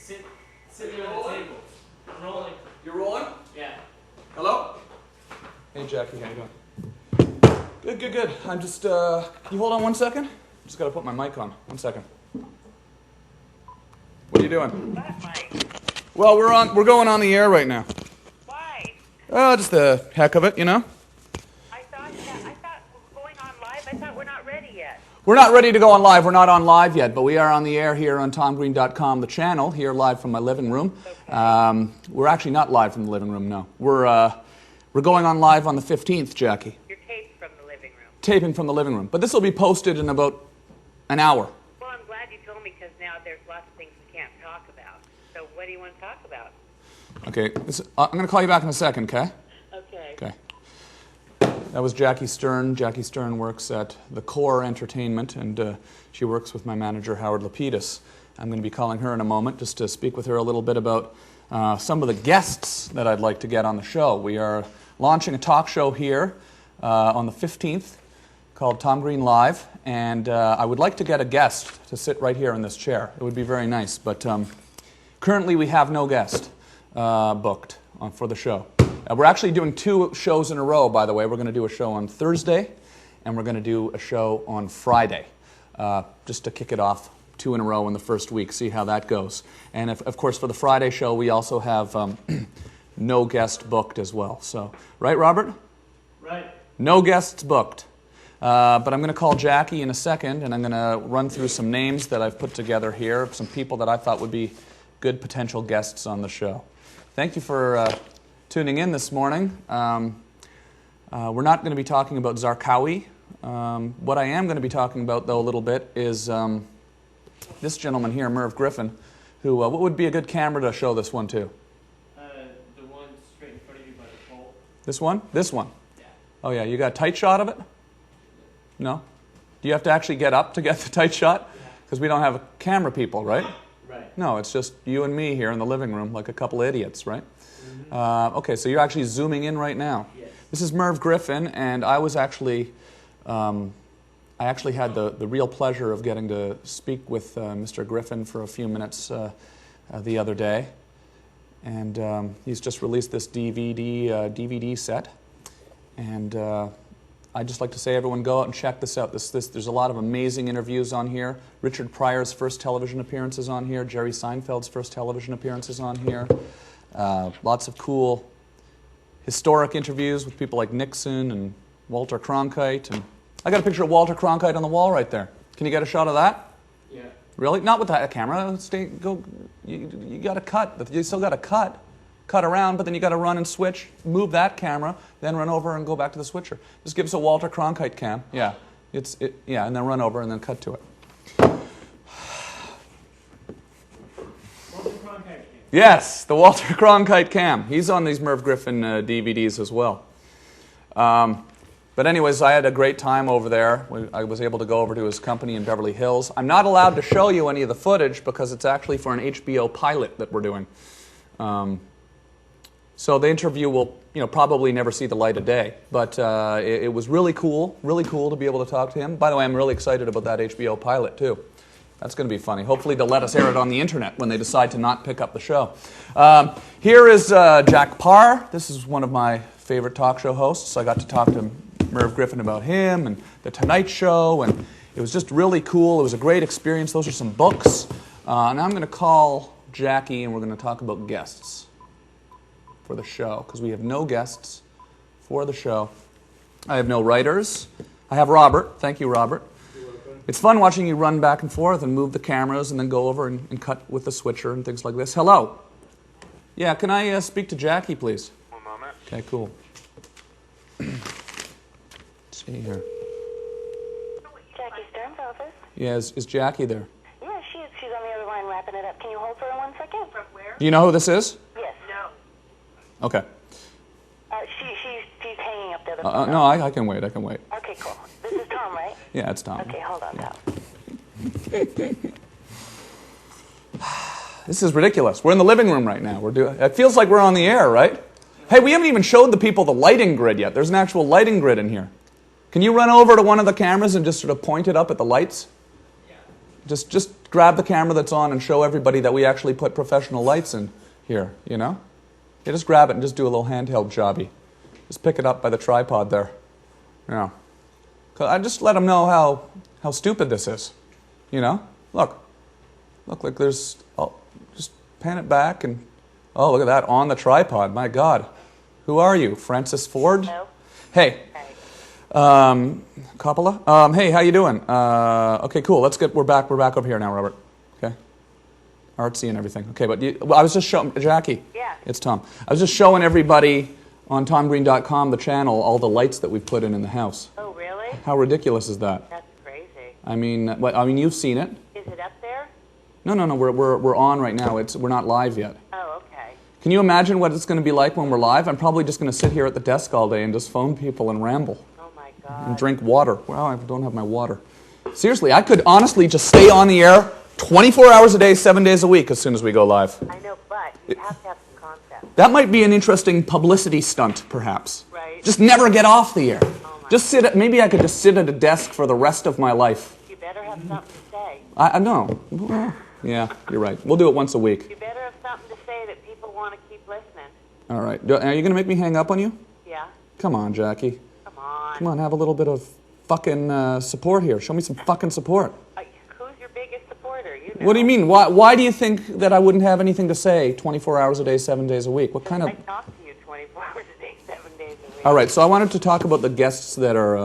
Sitting on the table. I'm rolling. You're rolling? Yeah. Hello? Hey, Jackie, how you doing? Good. I'm just, can you hold on 1 second? Just got to put my mic on. 1 second. What are you doing? What, Mike? Well, we're going on the air right now. Why? Oh, just the heck of it, you know? I thought going on live, I thought we're not ready yet. We're not ready to go on live. We're not on live yet, but we are on the air here on TomGreen.com, the channel, here live from my living room. Okay. We're actually not live from the living room, no. We're going on live on the 15th, Jackie. You're taped from the living room. Taping from the living room. But this will be posted in about an hour. Well, I'm glad you told me because now there's lots of things we can't talk about. So what do you want to talk about? Okay, I'm going to call you back in a second, okay? Okay. Okay. That was Jackie Stern. Jackie Stern works at The Core Entertainment, and she works with my manager, Howard Lapidus. I'm going to be calling her in a moment just to speak with her a little bit about some of the guests that I'd like to get on the show. We are launching a talk show here on the 15th called Tom Green Live, and I would like to get a guest to sit right here in this chair. It would be very nice, but currently we have no guest booked for the show. We're actually doing 2 shows in a row, by the way. We're going to do a show on Thursday, and we're going to do a show on Friday, just to kick it off 2 in a row in the first week, see how that goes. And of course, for the Friday show, we also have no guest booked as well. So, right, Robert? Right. No guests booked. But I'm going to call Jackie in a second, and I'm going to run through some names that I've put together here, some people that I thought would be good potential guests on the show. Thank you for tuning in this morning. We're not going to be talking about Zarqawi. What I am going to be talking about, though, a little bit is this gentleman here, Merv Griffin, who, what would be a good camera to show this one to? The one straight in front of you by the pole. This one? This one? Yeah. Oh, yeah. You got a tight shot of it? No? Do you have to actually get up to get the tight shot? Because we don't have camera people, right? Right. No, it's just you and me here in the living room like a couple of idiots, right? Mm-hmm. Okay, so you're actually zooming in right now. Yes. This is Merv Griffin, and I was actually, I actually had the real pleasure of getting to speak with Mr. Griffin for a few minutes the other day. And he's just released this DVD set. And I'd just like to say, everyone, go out and check this out. There's a lot of amazing interviews on here. Richard Pryor's first television appearance is on here. Jerry Seinfeld's first television appearance is on here. Lots of cool historic interviews with people like Nixon and Walter Cronkite. And I got a picture of Walter Cronkite on the wall right there. Can you get a shot of that? Yeah. Really? Not with that camera. You got to cut. You still got to cut around, but then you got to run and switch, move that camera, then run over and go back to the switcher. Just give us a Walter Cronkite cam. Yeah. Yeah, and then run over and then cut to it. Walter Cronkite came. Yes, the Walter Cronkite cam. He's on these Merv Griffin DVDs as well. But anyways, I had a great time over there. I was able to go over to his company in Beverly Hills. I'm not allowed to show you any of the footage because it's actually for an HBO pilot that we're doing. So the interview will, probably never see the light of day. But it was really cool to be able to talk to him. By the way, I'm really excited about that HBO pilot too. That's going to be funny. Hopefully they'll let us air it on the internet when they decide to not pick up the show. Here is Jack Paar. This is one of my favorite talk show hosts. I got to talk to Merv Griffin about him and The Tonight Show, and it was just really cool. It was a great experience. Those are some books. Now I'm going to call Jackie, and we're going to talk about guests for the show, because we have no guests for the show. I have no writers. I have Robert. Thank you, Robert. You're welcome. It's fun watching you run back and forth and move the cameras and then go over and cut with the switcher and things like this. Hello. Yeah, can I speak to Jackie, please? 1 moment. Okay, cool. Let's see here. Jackie Stern's office. Yeah, is Jackie there? Yeah, she is. She's on the other line wrapping it up. Can you hold for 1 second? From where? Do you know who this is? Yes. No. Okay. She's hanging up the other No, I can wait. I can wait. Okay, cool. This is Tom, right? Yeah, it's Tom. Okay, hold on, Yeah. Tom. This is ridiculous. We're in the living room right now. It feels like we're on the air, right? Hey, we haven't even showed the people the lighting grid yet. There's an actual lighting grid in here. Can you run over to one of the cameras and just sort of point it up at the lights? Yeah. Just grab the camera that's on and show everybody that we actually put professional lights in here, you know? Yeah, just grab it and just do a little handheld jobby. Just pick it up by the tripod there. Yeah. I just let them know how stupid this is, you know? Look, like there's, oh, just pan it back and, oh, look at that, on the tripod, my God. Who are you, Francis Ford? Hello? Hey. Coppola? Hey, how you doing? Okay, cool, we're back over here now, Robert. Okay? Artsy and everything. Okay, but I was just showing, Jackie. Yeah. It's Tom. I was just showing everybody on TomGreen.com, the channel, all the lights that we've put in the house. Oh, really? How ridiculous is that? That's crazy. I mean, you've seen it. Is it up there? No, we're on right now. We're not live yet. Oh, okay. Can you imagine what it's going to be like when we're live? I'm probably just going to sit here at the desk all day and just phone people and ramble Oh, my God. and drink water. Well, I don't have my water. Seriously, I could honestly just stay on the air 24 hours a day, 7 days a week as soon as we go live. I know, but you have to have some concept. That might be an interesting publicity stunt, perhaps. Right. Just never get off the air. Oh my. Just maybe I could just sit at a desk for the rest of my life. You better have something to say. I know. Well, yeah, you're right. We'll do it once a week. You better have something to say that people want to keep listening. All right. Are you going to make me hang up on you? Yeah? Come on, Jackie. Come on. Come on, have a little bit of fucking support here. Show me some fucking support. Who's your biggest supporter? You know. What do you mean? Why do you think that I wouldn't have anything to say 24 hours a day, 7 days a week? What kind of... I talk to you 24 hours a day, 7 days a week. All right, so I wanted to talk about the guests that are...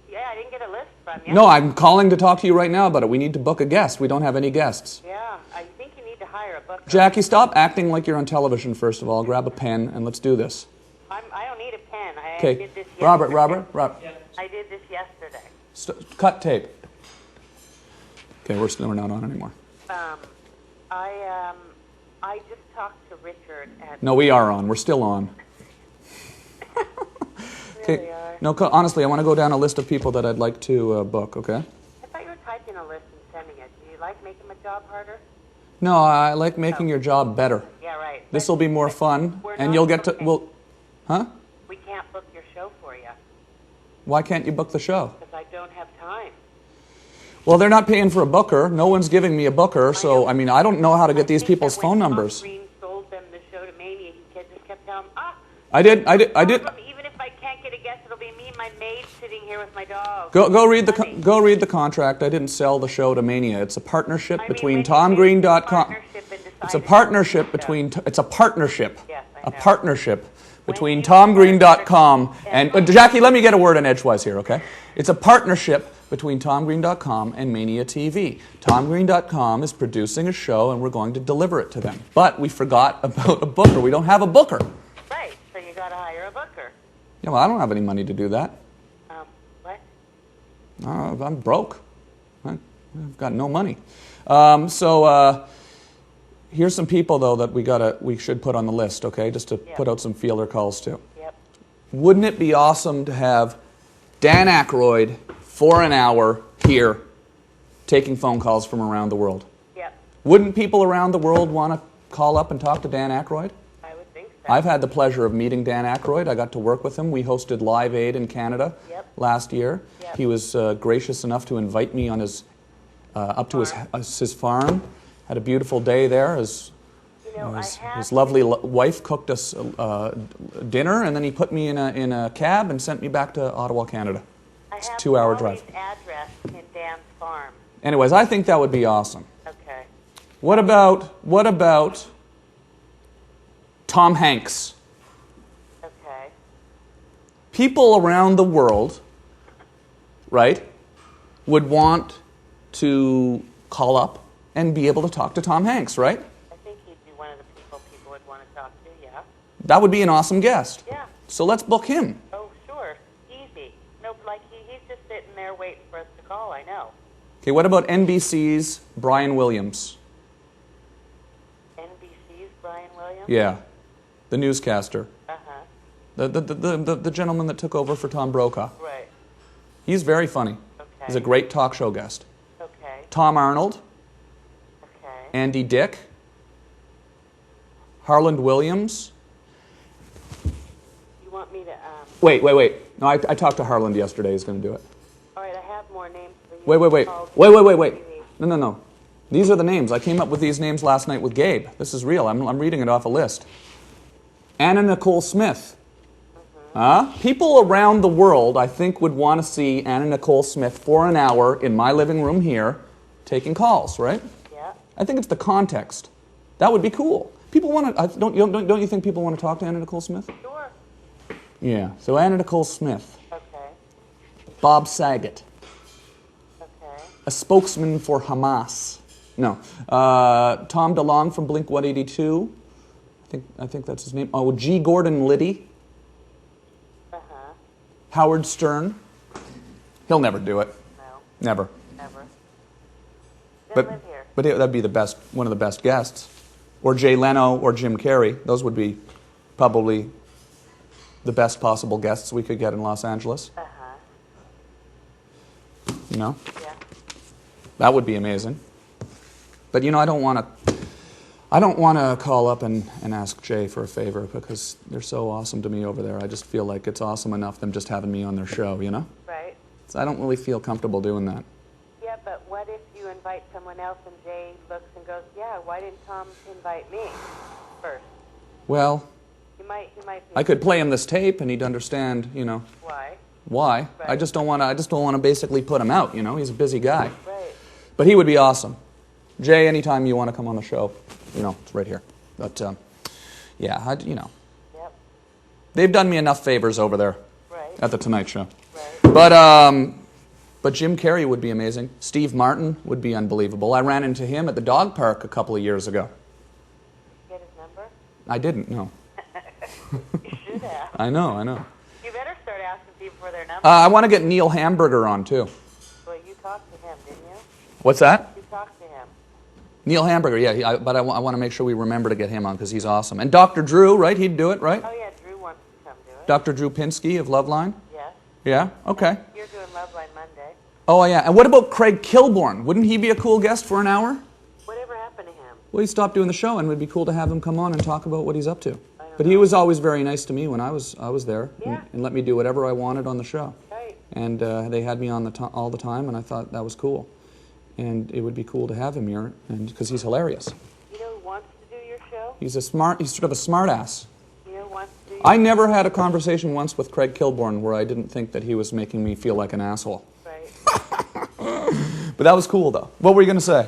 Yeah, I didn't get a list from you. No, I'm calling to talk to you right now about it. We need to book a guest. We don't have any guests. Yeah, I think you need to hire a booker. Jackie, stop acting like you're on television, first of all. Grab a pen and let's do this. I don't need a pen. I Okay, did this yesterday. Robert. I did this yesterday. Cut tape. Okay, we're not on anymore. I just talked to Richard at... No, we are on. We're still on. Really are. No, honestly, I want to go down a list of people that I'd like to book, okay? I thought you were typing a list and sending it. Do you like making my job harder? No, I like making your job better. Yeah, right. This will be more fun, We're and not you'll get to... booking. Huh? We can't book your show for you Why can't you book the show? because I don't have time. Well, they're not paying for a booker. No one's giving me a booker, so, I mean, I don't know how to get these people's phone numbers. When Tom Green sold them the show to Mania, he just kept telling them, I did. even if I can't get a guest, it'll be me and my maid sitting here with my dog. Go read Funny. go read the contract. I didn't sell the show to Mania. It's a partnership I mean, between when you made the TomGreen.com. partnership and It's a decided partnership to- between. It's a partnership. Yes, I A know. partnership between you TomGreen.com and- and Jackie. Let me get a word in edgewise here, okay? It's a partnership between TomGreen.com and Mania TV. TomGreen.com is producing a show, and we're going to deliver it to them. But we forgot about a booker. We don't have a booker. Right, so you got to hire a booker. Yeah, well, I don't have any money to do that. What? I'm broke. I've got no money. Here's some people though that we should put on the list, okay? Just to put out some feeler calls to. Yep. Wouldn't it be awesome to have Dan Aykroyd for an hour here taking phone calls from around the world? Yep. Wouldn't people around the world want to call up and talk to Dan Aykroyd? I would think so. I've had the pleasure of meeting Dan Aykroyd. I got to work with him. We hosted Live Aid in Canada last year. Yep. He was gracious enough to invite me on his up to his farm. Had a beautiful day there. His lovely wife cooked us dinner, and then he put me in a cab and sent me back to Ottawa, Canada. It's a 2-hour drive. I have Wally's address in Dan's farm. Anyways, I think that would be awesome. Okay. What about Tom Hanks? Okay. People around the world, right, would want to call up and be able to talk to Tom Hanks, right? I think he'd be one of the people would want to talk to, yeah. That would be an awesome guest. Yeah. So let's book him. Oh, sure. Easy. No, like he's just sitting there waiting for us to call, I know. Okay, what about NBC's Brian Williams? NBC's Brian Williams? Yeah, the newscaster. Uh-huh. The gentleman that took over for Tom Brokaw. Right. He's very funny. Okay. He's a great talk show guest. Okay. Tom Arnold, Okay. Andy Dick, Harland Williams. You want me to, Wait. No, I talked to Harland yesterday. He's going to do it. all right, I have more names for Wait. No. These are the names. I came up with these names last night with Gabe. This is real. I'm reading it off a list. Anna Nicole Smith. People around the world, I think, would want to see Anna Nicole Smith for an hour in my living room here taking calls, right? Yeah. I think it's the context. That would be cool. People want to, don't you think people want to talk to Anna Nicole Smith? Sure. Yeah. So Anna Nicole Smith. Okay. Bob Saget. Okay. A spokesman for Hamas. No. Tom DeLonge from Blink-182. I think that's his name. Oh, G. Gordon Liddy. Uh-huh. Howard Stern. He'll never do it. No. Never. Never. Don't But live here. but that'd be one of the best guests. Or Jay Leno or Jim Carrey. Those would be probably the best possible guests we could get in Los Angeles. Uh-huh. You know? Yeah. That would be amazing. But I don't want to call up and ask Jay for a favor because they're so awesome to me over there. I just feel like it's awesome enough them just having me on their show, Right. So I don't really feel comfortable doing that. Yeah, but what if you invite someone else and Jay looks and goes, yeah, why didn't Tom invite me first? Well, You might be I could play him this tape and he'd understand, why? why. I Right. just don't want to basically put him out, He's a busy guy. Right. But he would be awesome. Jay, anytime you want to come on the show, it's right here. But yeah, Yep. they've done me enough favors over there Right. at the Tonight Show. Right. But Jim Carrey would be amazing. Steve Martin would be unbelievable. I ran into him at the dog park a couple of years ago. Get his number? I didn't, no. You should have. I know. You better start asking people for their number. I want to get Neil Hamburger on, too. Well, you talked to him, didn't you? What's that? You talked to him. Neil Hamburger, yeah. But I want to make sure we remember to get him on because he's awesome. And Dr. Drew, right? He'd do it, right? Oh, yeah, Drew wants to come do it. Dr. Drew Pinsky of Loveline? Yes. Yeah? Okay. You're doing Loveline Monday. Oh, yeah. And what about Craig Kilborn? Wouldn't he be a cool guest for an hour? Whatever happened to him? Well, he stopped doing the show, and it would be cool to have him come on and talk about what he's up to. But he was always very nice to me when I was there, Yeah. and let me do whatever I wanted on the show. Right. And they had me on all the time, and I thought that was cool. And it would be cool to have him here, and because he's hilarious. You know who wants to do your show? He's sort of a smart ass. You know who wants to do your I never had a conversation once with Craig Kilborn where I didn't think that he was making me feel like an asshole. Right. But that was cool, though. What were you going to say?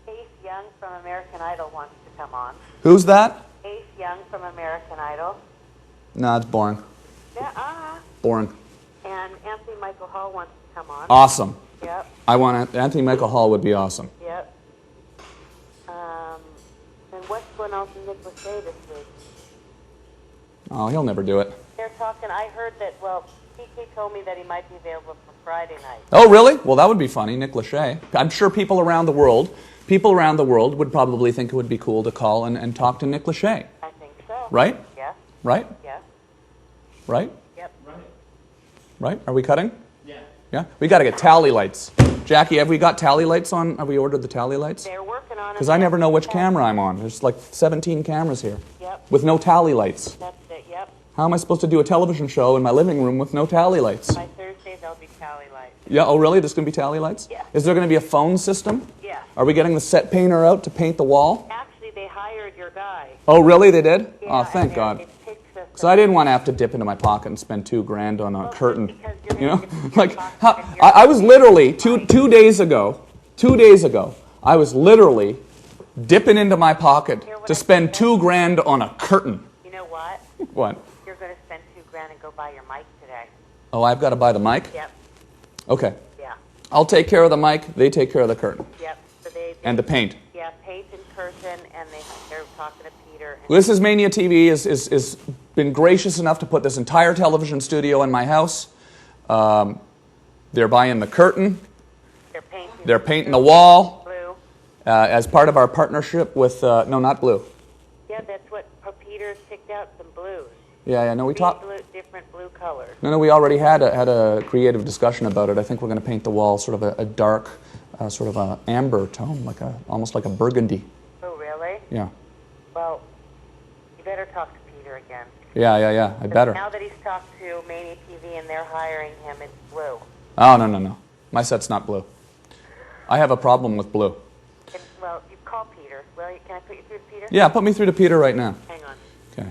Ace Young from American Idol wants to come on. Who's that? Ace Young from American Idol. Nah, it's boring. Yeah, Boring. And Anthony Michael Hall wants to come on. Awesome. Yep, Anthony Michael Hall would be awesome. yep. And what's going on with Nick Lachey this week? Oh, he'll never do it. They're talking, I heard that, PK told me that he might be available for Friday night. Oh, really? Well, that would be funny, Nick Lachey. I'm sure people around the world would probably think it would be cool to call and talk to Nick Lachey. I think so. Right? Yeah, Right? yeah, Right? yep. Right? Are we cutting? Yeah. Yeah? We got to get tally lights. Jackie, have we got tally lights on? Have we ordered the tally lights? They're working on it. Because I never know which camera I'm on. There's like 17 cameras here Yep, with no tally lights. that's it, yep. How am I supposed to do a television show in my living room with no tally lights? By Thursday, there'll be tally lights. Yeah, oh really? There's going to be tally lights? Yeah. Is there going to be a phone system? Yeah. Are we getting the set painter out to paint the wall? Actually, they hired your guy. Oh, really? They did? Yeah, Oh, thank and God. it takes us Because I didn't want to have to dip into my pocket and spend $2,000 on a Well, curtain. because you're You know? gonna get your Like, pocket how, and your I was literally, money. 2 days ago, I was literally dipping into my pocket Hear what to I spend said? $2,000 on a curtain. You know what? What? You're going to spend $2,000 and go buy your mic today. Oh, I've got to buy the mic? Yep, Okay. yeah, I'll take care of the mic, they take care of the curtain. yep. So And the paint. Yeah, paint and curtain, and they're talking to Peter. And This is Mania TV is been gracious enough to put this entire television studio in my house. They're buying the curtain. they're painting. They're painting the wall Blue. as part of our partnership with, no, not blue. Yeah, that's what Peter's picked out, some blues. Yeah, no, we talked. Different blue colors. No, we already had a creative discussion about it. I think we're going to paint the wall sort of a dark, sort of a amber tone, almost like a burgundy. Oh, really? Yeah. Well, you better talk to Peter again. Yeah, I better. Now that he's talked to Mania TV and they're hiring him, it's blue. Oh, no, no, no. My set's not blue. I have a problem with blue. Well, you call Peter. Can I put you through to Peter? Yeah, put me through to Peter right now. Hang on. Okay.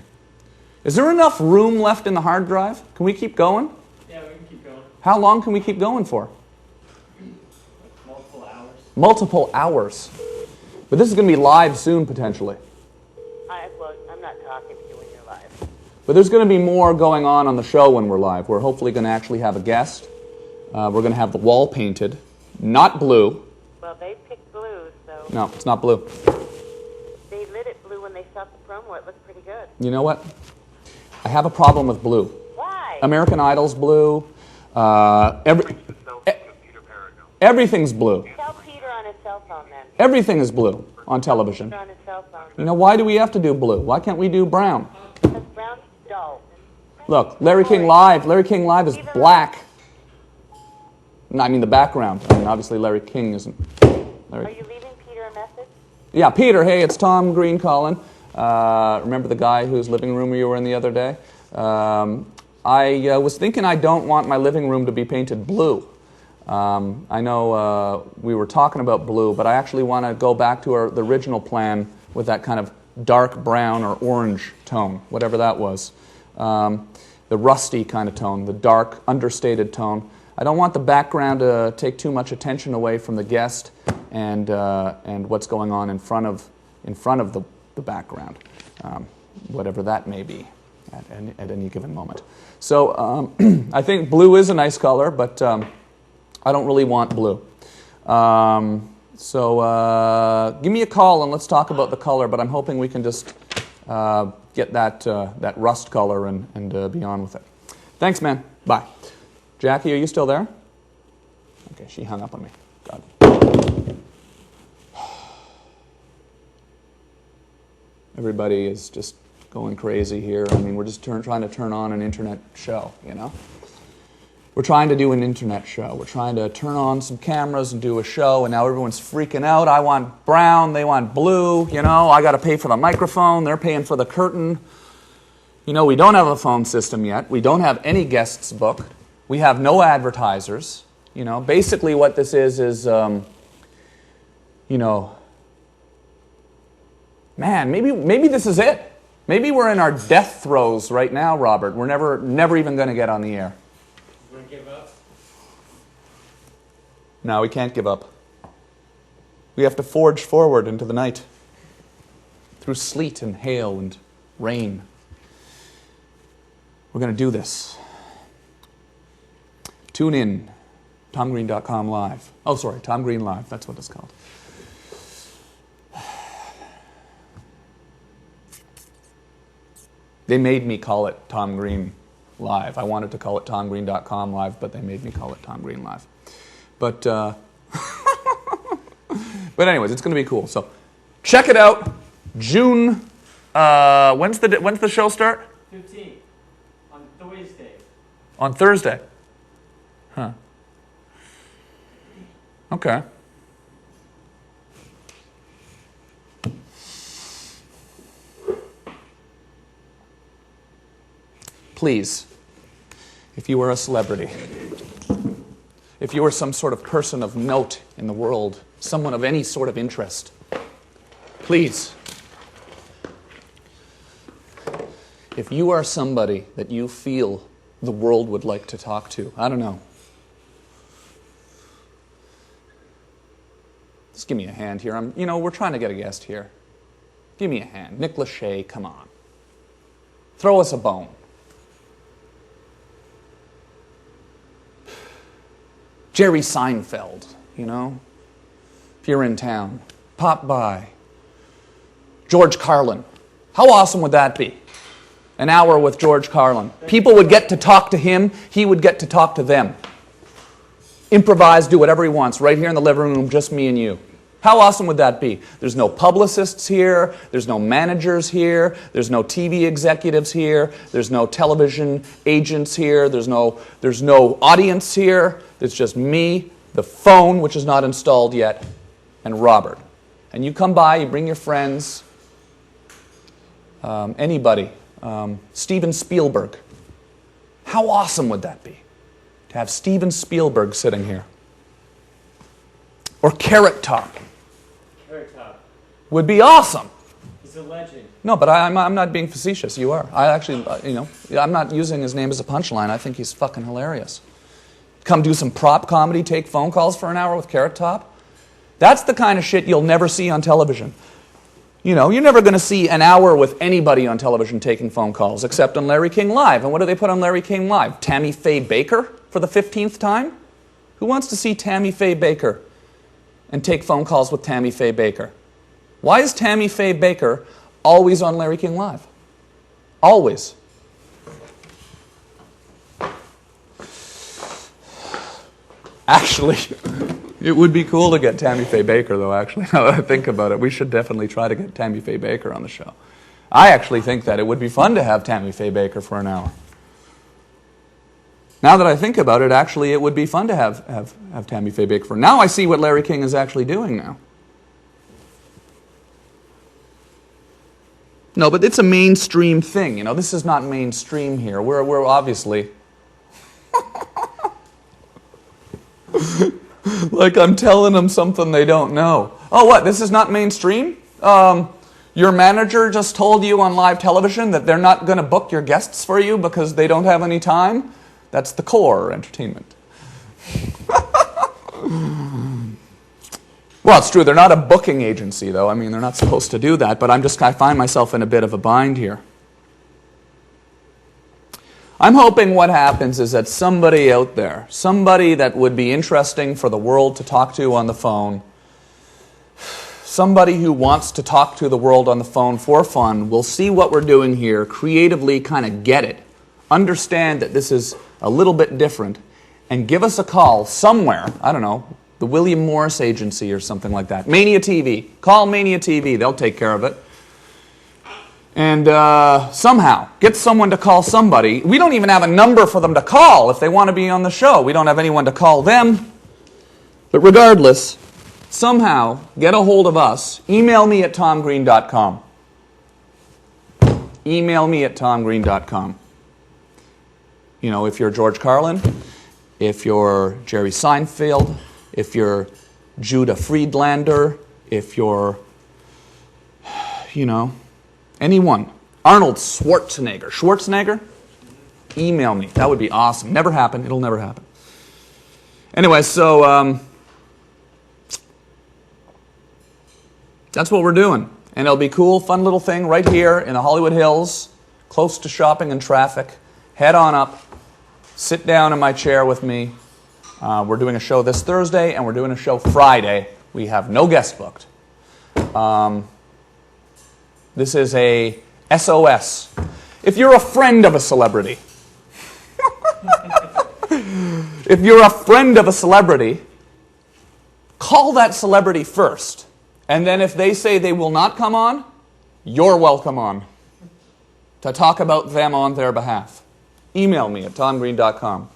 Is there enough room left in the hard drive? Can we keep going? Yeah, we can keep going. How long can we keep going for? Like multiple hours. Multiple hours. But this is going to be live soon, potentially. Well, I'm not talking to you when you're live. But there's going to be more going on the show when we're live. We're hopefully going to actually have a guest. We're going to have the wall painted. Not blue. Well, they picked blue, so... No, it's not blue. They lit it blue when they shot the promo. It looked pretty good. You know what? I have a problem with blue. Why? American Idol's blue. Everything's blue. Tell Peter on his cell phone, then. Everything is blue on television. Peter on his cell phone. You know, why do we have to do blue? Why can't we do brown? Because brown's dull. Look, Larry King Live is black. No, I mean the background. I mean, obviously Larry King isn't. Are you leaving Peter a message? Yeah, Peter, hey, it's Tom Green calling. Remember the guy whose living room you were in the other day? I was thinking I don't want my living room to be painted blue. I know we were talking about blue, but I actually want to go back to the original plan with that kind of dark brown or orange tone, whatever that was. The rusty kind of tone, the dark, understated tone. I don't want the background to take too much attention away from the guest and what's going on in front of the background, whatever that may be at any given moment. So I think blue is a nice color, but I don't really want blue. So give me a call and let's talk about the color, but I'm hoping we can just get that rust color and be on with it. Thanks, man. Bye. Jackie, are you still there? Okay, she hung up on me. God. Everybody is just going crazy here. I mean, we're just trying to turn on an internet show, you know? We're trying to do an internet show. We're trying to turn on some cameras and do a show, and now everyone's freaking out. I want brown, they want blue, you know? I got to pay for the microphone, they're paying for the curtain. You know, we don't have a phone system yet. We don't have any guests booked. We have no advertisers. You know, basically what this is, you know, man, maybe this is it. Maybe we're in our death throes right now, Robert. We're never even going to get on the air. You want to give up? No, we can't give up. We have to forge forward into the night through sleet and hail and rain. We're going to do this. Tune in, TomGreen.com Live. Oh, sorry, Tom Green Live. That's what it's called. They made me call it Tom Green Live. I wanted to call it TomGreen.com Live, but they made me call it Tom Green Live. But, but anyways, it's going to be cool. So check it out. June. When's the show start? 15th on Thursday. On Thursday. Huh. Okay. Please, if you were a celebrity, if you were some sort of person of note in the world, someone of any sort of interest, please, if you are somebody that you feel the world would like to talk to, I don't know, just give me a hand here. We're trying to get a guest here. Give me a hand. Nick Lachey, come on. Throw us a bone. Jerry Seinfeld, you know, if you're in town, pop by. George Carlin. How awesome would that be? An hour with George Carlin. People would get to talk to him. He would get to talk to them. Improvise, do whatever he wants, right here in the living room, just me and you. How awesome would that be? There's no publicists here. There's no managers here. There's no TV executives here. There's no television agents here. There's no audience here. It's just me, the phone, which is not installed yet, and Robert. And you come by, you bring your friends, anybody, Steven Spielberg. How awesome would that be? to have Steven Spielberg sitting here. Or Carrot Top. Carrot Top. Would be awesome. He's a legend. No, but I'm not being facetious. You are. I actually, I'm not using his name as a punchline. I think he's fucking hilarious. Come do some prop comedy, take phone calls for an hour with Carrot Top. That's the kind of shit you'll never see on television. You're never going to see an hour with anybody on television taking phone calls, except on Larry King Live. And what do they put on Larry King Live? Tammy Faye Baker for the 15th time? Who wants to see Tammy Faye Baker and take phone calls with Tammy Faye Baker? Why is Tammy Faye Baker always on Larry King Live? Always. Actually, it would be cool to get Tammy Faye Baker, though, actually. Now that I think about it, we should definitely try to get Tammy Faye Baker on the show. I actually think that it would be fun to have Tammy Faye Baker for an hour. Now that I think about it, actually, it would be fun to have Tammy Faye Baker for. Now I see what Larry King is actually doing now. No, but it's a mainstream thing. This is not mainstream here. We're obviously... like I'm telling them something they don't know. Oh, what? This is not mainstream? Your manager just told you on live television that they're not going to book your guests for you because they don't have any time? That's the core entertainment. Well, it's true. They're not a booking agency, though. I mean, they're not supposed to do that. But I find myself in a bit of a bind here. I'm hoping what happens is that somebody out there, somebody that would be interesting for the world to talk to on the phone, somebody who wants to talk to the world on the phone for fun, will see what we're doing here, creatively kind of get it, understand that this is a little bit different, and give us a call somewhere, I don't know, the William Morris Agency or something like that. Mania TV. Call Mania TV. They'll take care of it. And somehow, get someone to call somebody. We don't even have a number for them to call if they want to be on the show. We don't have anyone to call them. But regardless, somehow, get a hold of us. Email me at tomgreen.com. Email me at tomgreen.com. If you're George Carlin, if you're Jerry Seinfeld, if you're Judah Friedlander, if you're, anyone. Arnold Schwarzenegger. Schwarzenegger? Email me. That would be awesome. Never happened. It'll never happen. Anyway, so that's what we're doing. And it'll be cool, fun little thing right here in the Hollywood Hills, close to shopping and traffic. Head on up. Sit down in my chair with me. We're doing a show this Thursday, and we're doing a show Friday. We have no guest booked. This is a SOS. If you're a friend of a celebrity, call that celebrity first. And then if they say they will not come on, you're welcome on to talk about them on their behalf. Email me at tomgreen.com.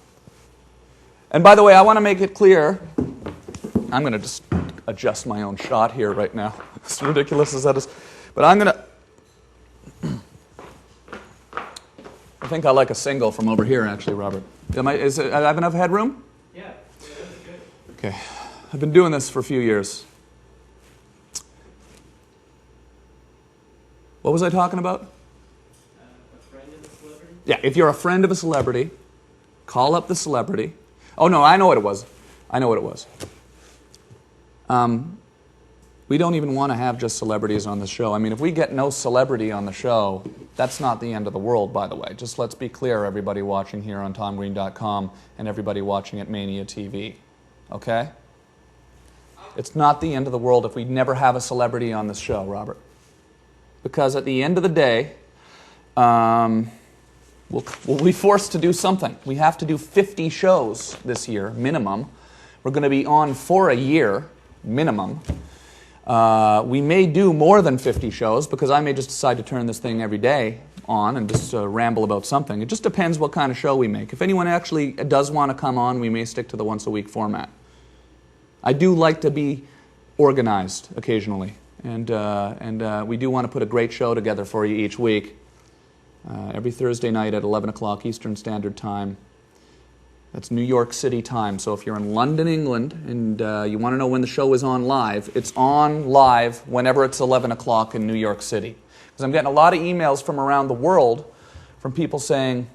And by the way, I want to make it clear, I'm going to just adjust my own shot here right now, as ridiculous as that is. But I'm going to... I think I like a single from over here, actually, Robert. I have enough headroom? Yeah, that's good. Okay. I've been doing this for a few years. What was I talking about? A friend of a celebrity? Yeah, if you're a friend of a celebrity, call up the celebrity. Oh, no, I know what it was. We don't even want to have just celebrities on the show. I mean, if we get no celebrity on the show, that's not the end of the world, by the way. Just let's be clear, everybody watching here on tomgreen.com and everybody watching at Mania TV. Okay? It's not the end of the world if we never have a celebrity on this show, Robert. Because at the end of the day, we'll be forced to do something. We have to do 50 shows this year, minimum. We're going to be on for a year, minimum. We may do more than 50 shows because I may just decide to turn this thing every day on and just ramble about something. It just depends what kind of show we make. If anyone actually does want to come on, we may stick to the once-a-week format. I do like to be organized occasionally, and we do want to put a great show together for you each week. Every Thursday night at 11 o'clock Eastern Standard Time. That's New York City time. So if you're in London, England, and you want to know when the show is on live, it's on live whenever it's 11 o'clock in New York City. Because I'm getting a lot of emails from around the world from people saying,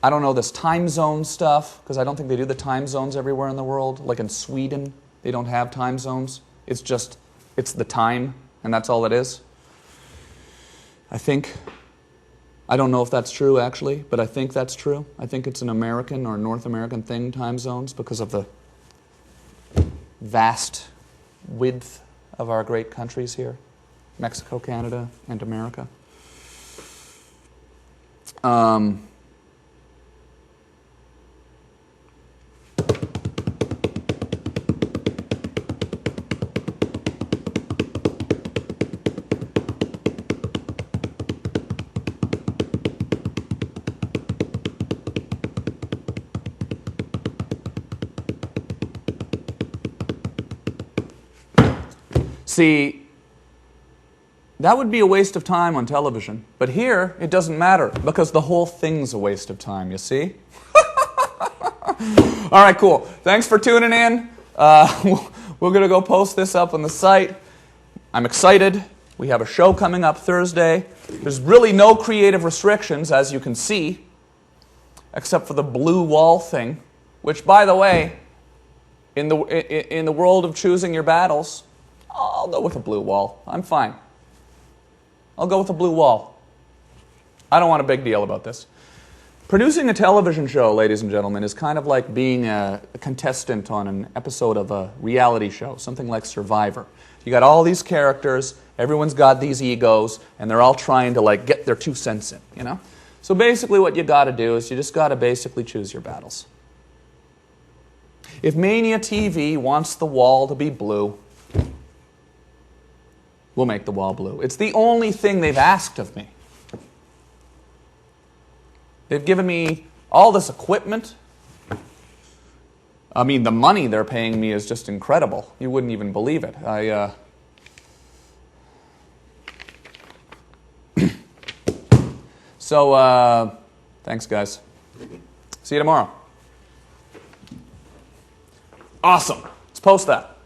I don't know this time zone stuff, because I don't think they do the time zones everywhere in the world. Like in Sweden, they don't have time zones. It's the time, and that's all it is. I don't know if that's true, actually, but I think that's true. I think it's an American or North American thing, time zones, because of the vast width of our great countries here. Mexico, Canada, and America. See, that would be a waste of time on television. But here, it doesn't matter, because the whole thing's a waste of time, you see? All right, cool. Thanks for tuning in. We're going to go post this up on the site. I'm excited. We have a show coming up Thursday. There's really no creative restrictions, as you can see, except for the blue wall thing, which, by the way, in the world of choosing your battles, I'll go with a blue wall. I'm fine. I'll go with a blue wall. I don't want a big deal about this. Producing a television show, ladies and gentlemen, is kind of like being a contestant on an episode of a reality show, something like Survivor. You got all these characters, everyone's got these egos, and they're all trying to like get their 2 cents in, you know? So basically what you got to do is you just got to basically choose your battles. If Mania TV wants the wall to be blue, we'll make the wall blue. It's the only thing they've asked of me. They've given me all this equipment. I mean, the money they're paying me is just incredible. You wouldn't even believe it. So, thanks, guys. See you tomorrow. Awesome. Let's post that.